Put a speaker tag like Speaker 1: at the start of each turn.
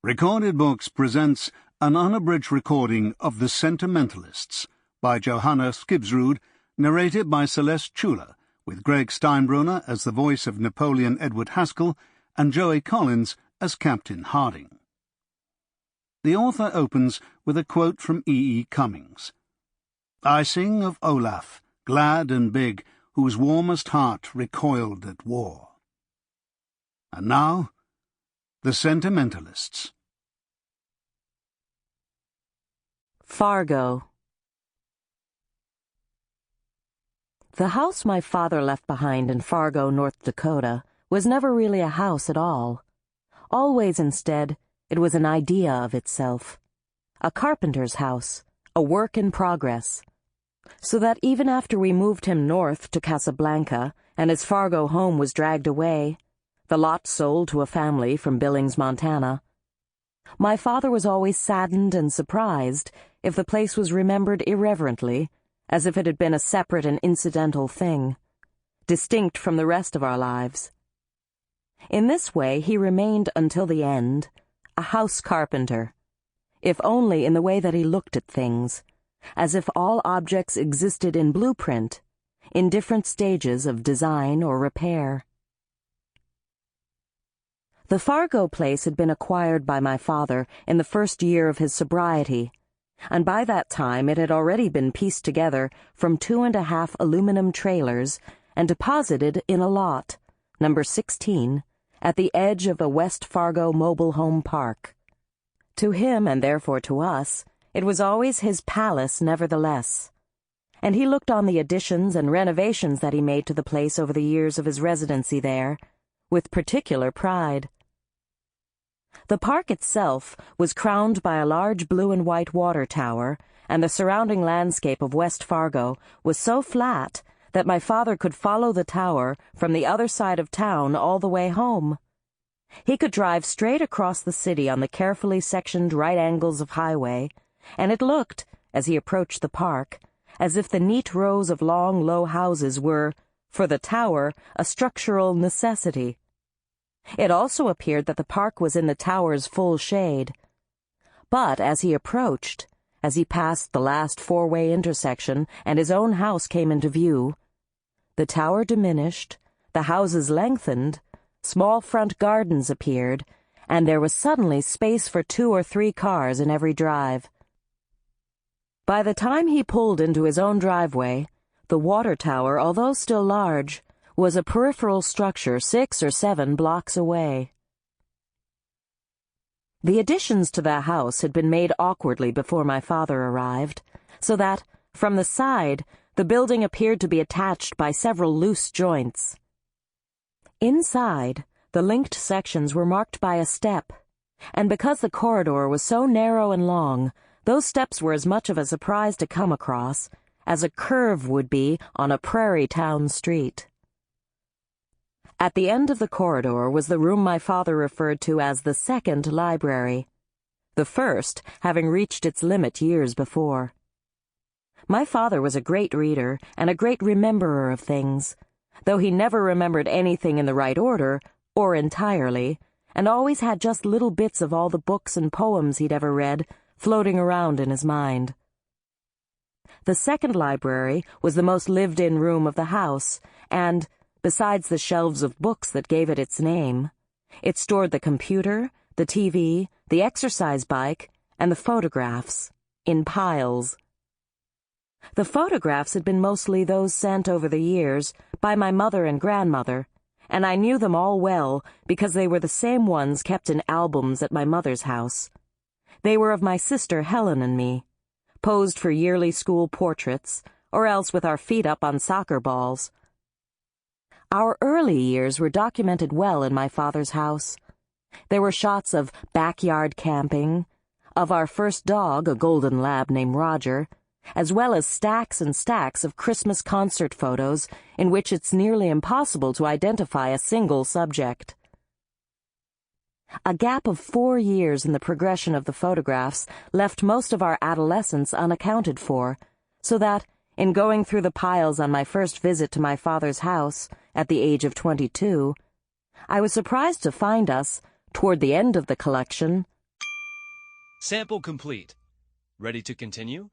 Speaker 1: Recorded Books presents an unabridged recording of The Sentimentalists by Johanna Skibsrud, narrated by Celeste Ciulla, with Greg Steinbruner as the voice of Napoleon Haskell and Joey Collins as Captain Harding. The author opens with a quote from E. E. Cummings. "I sing of Olaf, glad and big, whose warmest heart recoiled at war." And now, The Sentimentalists.
Speaker 2: Fargo. The house my father left behind in Fargo, North Dakota, was never really a house at all. Always, instead, it was an idea of itself. A carpenter's house, a work in progress. So that even after we moved him north to Casablanca, and his Fargo home was dragged away, the lot sold to a family from Billings, Montana, my father was always saddened and surprised if the place was remembered irreverently, as if it had been a separate and incidental thing, distinct from the rest of our lives. In this way he remained until the end, a house carpenter, if only in the way that he looked at things, as if all objects existed in blueprint, in different stages of design or repair. The Fargo place had been acquired by my father in the first year of his sobriety, and by that time it had already been pieced together from 2.5 aluminum trailers and deposited in a lot, number 16, at the edge of a West Fargo mobile home park. To him, and therefore to us, it was always his palace nevertheless, and he looked on the additions and renovations that he made to the place over the years of his residency there with particular pride. The park itself was crowned by a large blue and white water tower, and the surrounding landscape of West Fargo was so flat that my father could follow the tower from the other side of town all the way home. He could drive straight across the city on the carefully sectioned right angles of highway, and it looked, as he approached the park, as if the neat rows of long, low houses were, for the tower, a structural necessity. It also appeared that the park was in the tower's full shade. But as he approached, as he passed the last four-way intersection and his own house came into view, the tower diminished, the houses lengthened, small front gardens appeared, and there was suddenly space for 2 or 3 cars in every drive. By the time he pulled into his own driveway, the water tower, although still large, was a peripheral structure 6 or 7 blocks away. The additions to the house had been made awkwardly before my father arrived, so that, from the side, the building appeared to be attached by several loose joints. Inside, the linked sections were marked by a step, and because the corridor was so narrow and long, those steps were as much of a surprise to come across as a curve would be on a prairie town street. At the end of the corridor was the room my father referred to as the second library, the first having reached its limit years before. My father was a great reader and a great rememberer of things, though he never remembered anything in the right order, or entirely, and always had just little bits of all the books and poems he'd ever read floating around in his mind. The second library was the most lived-in room of the house, and, besides the shelves of books that gave it its name, it stored the computer, the TV, the exercise bike, and the photographs, in piles. The photographs had been mostly those sent over the years by my mother and grandmother, and I knew them all well because they were the same ones kept in albums at my mother's house. They were of my sister Helen and me, posed for yearly school portraits, or else with our feet up on soccer balls. Our early years were documented well in my father's house. There were shots of backyard camping, of our first dog, a golden lab named Roger, as well as stacks and stacks of Christmas concert photos in which it's nearly impossible to identify a single subject. A gap of 4 years in the progression of the photographs left most of our adolescence unaccounted for, so that, in going through the piles on my first visit to my father's house, at the age of 22, I was surprised to find us, toward the end of the collection,
Speaker 3: Sample complete. Ready to continue?